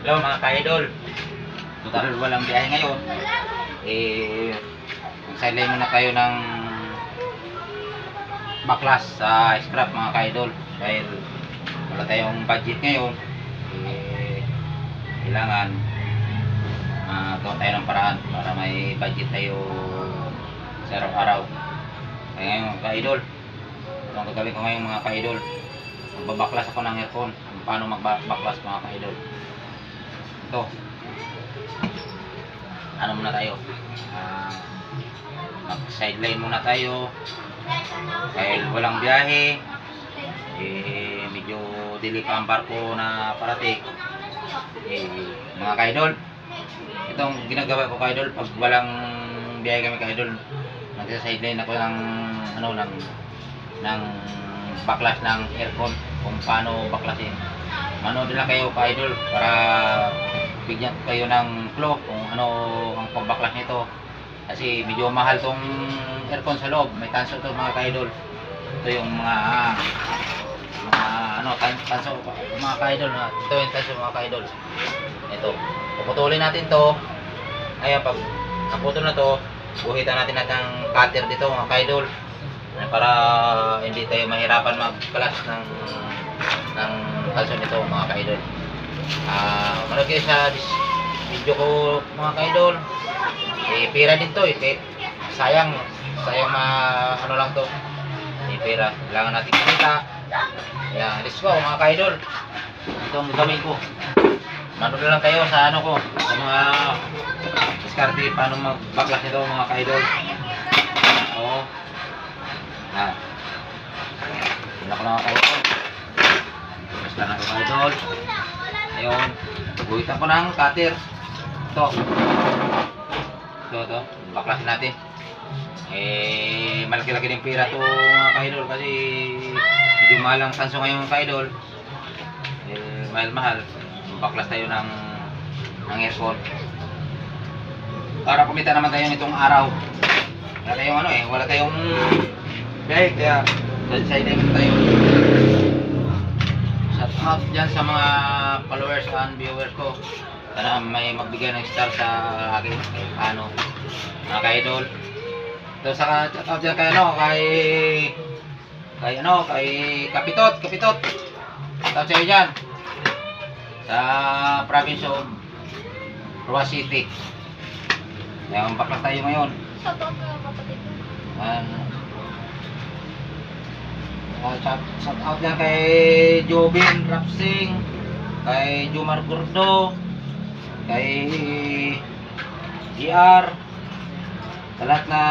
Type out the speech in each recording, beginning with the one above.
Hello mga ka-idol. Total walang biyahe ngayon. Magsideline muna tayo ng baklas sa scrap mga ka-idol. Dahil wala tayong budget ngayon. Kailangan gawa tayo ng paraan para may budget tayo sa araw-araw. Kaya ngayon mga ka-idol, ito ang gagawin ko ngayon mga ka-idol. Magbabaklas ako ng aircon. Paano magbaklas mga ka-idol? Ito, ano muna tayo, mag sideline muna tayo dahil walang biyahe, medyo dili pa ang barko na parating. Mga ka-idol, itong ginagawa ko ka-idol, pag walang biyahe kami ka-idol, nagsa-sideline ako ng ng baklas ng aircon, kung paano baklasin. Manood lang kayo ka-idol para bigyan kayo ng clue kung ano ang pagbaklas nito, kasi medyo mahal tong aircon sa loob. May tanso to mga ka-idol. Ito yung mga tanso mga ka-idol. Ito yung tanso mga ka-idol. Ito, puputulin natin to. Ayan, pag naputol na to, guhitan natin ng cutter dito mga ka-idol, para hindi tayo mahirapan mag-flash ng kalso nito mga ka-idol. Manood kayo sa video ko mga ka-idol. Pira din to sayang ano lang to, pira, kailangan natin kumita. Ayan, let's go mga ka-idol. Ito ang gagawin ko. Manood lang kayo sa ano ko, sa mga diskarte paano magbaklas nito mga ka-idol. Wala ko lang ka-idol. Basta na ito idol. Ayun, guhitan ko ng cutter. Ito, baklasin natin. Malaki-laki ng pira to mga ka-idol, kasi medyo mahal ang tanso ngayon mga ka-idol. Mahal. Baklas tayo ng aircon para kumita naman tayo nitong araw. Wala tayong kaya sideline tayo. Shout out dyan sa mga followers and viewers ko. Sana may magbigay ng star sa akin mga ka-idol. So saka shout out dyan kay Kapitot. Shout out sa iyo dyan sa province of Roa City. Kaya baklas tayo ngayon. Shout out mga kapatid. Shout out yan kay Jobin Rapsing, kay Jomar Gordo, kay GR, sa lahat na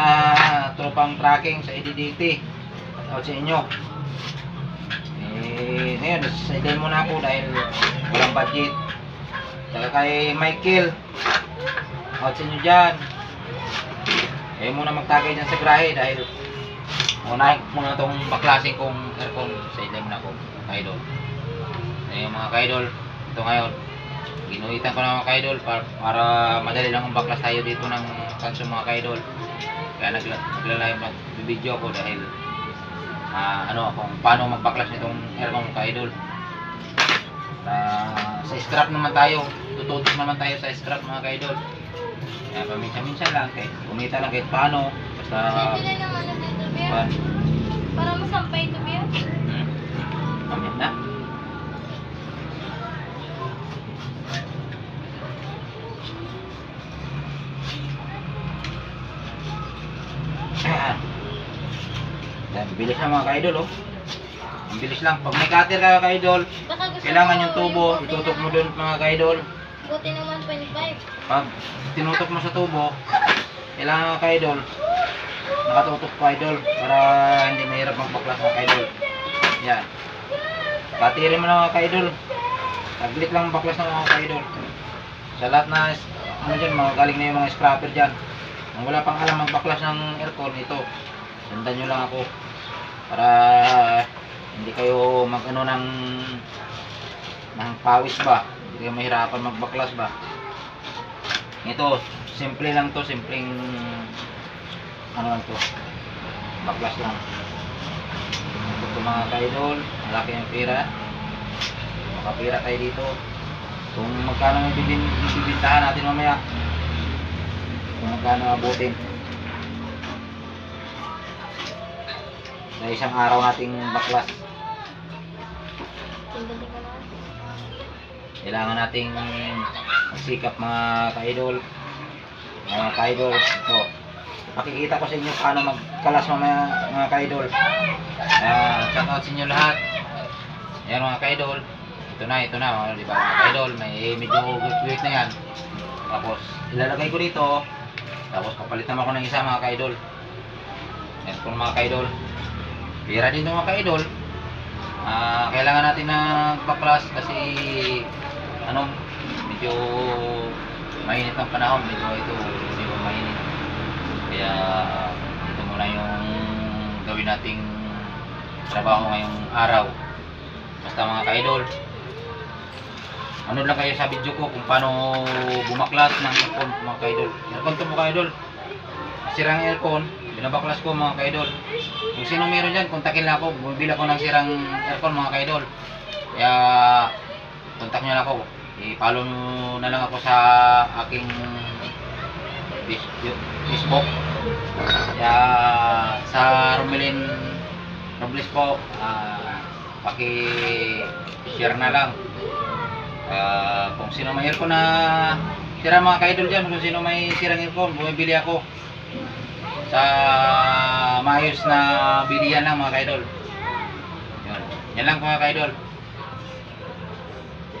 tropang tracking sa EDDT. Shout out sa inyo. Ngayon, sideline muna ako dahil walang budget. Saka kay Michael, out sa inyo dyan. Kayo muna magtagay dyan sa grahe dahil unahin muna itong baklasin kong aircon. Sideline muna ako ka-idol. Mga ka-idol, ito ngayon ginuhitan ko na mga ka-idol para madali lang ang baklas tayo dito ng kanso mga ka-idol. Kaya naglalive video ako dahil kung paano magbaklas nitong aircon ka-idol. Sa scrap naman tayo, tututok naman tayo sa scrap mga ka-idol. Kaya paminsan-minsan lang, kumita lang kahit paano. Basta Sila ng ano dito, Bea? Para masampay ito, Bea? Mamaya na. Bilis lang mga ka-idol, oh. Ang bilis lang. Pag may cutter ka ka-idol, Baka gusto kailangan mo yung tubo, buti itutok mo na- dun mga ka-idol. Buti naman 25. Pag tinutok mo sa tubo, kailangan mga ka-idol, nakatutok ka-idol, para hindi mahirap magbaklas mga ka-idol. Yan. Battery mo na mga ka-idol. Taglit lang ang baklas ng mga ka-idol. Sa lahat na mga galing na yung mga scrapper dyan. Kung wala pang alam magbaklas ng aircon, ito, sundan nyo lang ako para hindi kayo ng pawis ba, hindi kayo mahirapan magbaklas ba. Ito, simple lang to, simpleng lang to, baklas lang. Ito mga ka-idol, malaki yung pira, makapira tayo dito. Kung magkano yung bibintahan natin mamaya. Kung magkano abutin. Sa isang araw nating baklas. Tingnan na. Kailangan nating magsikap mga ka-idol. Mga ka-idol. So, makikita ko sa inyo paano magkalas mamaya mga ka-idol. Shout out sa inyo lahat. Ayan mga ka-idol. Ito na, di ba mga ka-idol, may medyo weak na yan. Tapos ilalagay ko dito. Tapos papalit naman ako ng isa mga ka-idol. Yan po mga ka-idol. Pira din ito mga ka-idol. Kailangan natin na baklas kasi medyo mainit ang panahon. Medyo mainit. Kaya ito muna yung gawin nating trabaho ngayong araw. Basta mga ka-idol, ano lang kayo sa video ko kung paano bumaklas ng aircon mga ka-idol. Aircon to mga ka-idol. Sirang aircon, binabaklas ko mga ka-idol. Kung sino meron dyan, kontakin lang ako. Bumibili ako ng sirang aircon mga ka-idol. Kaya kontak nyo lang ako. I-follow nyo na lang ako sa aking Facebook. Kaya sa Romelin Robles po, paki-share na lang. Kung sino may aircon na sira mga ka-idol dyan, kung sino may sirang aircon, bumibili ako sa maayos na bilihan lang mga ka-idol. Yan lang mga ka-idol.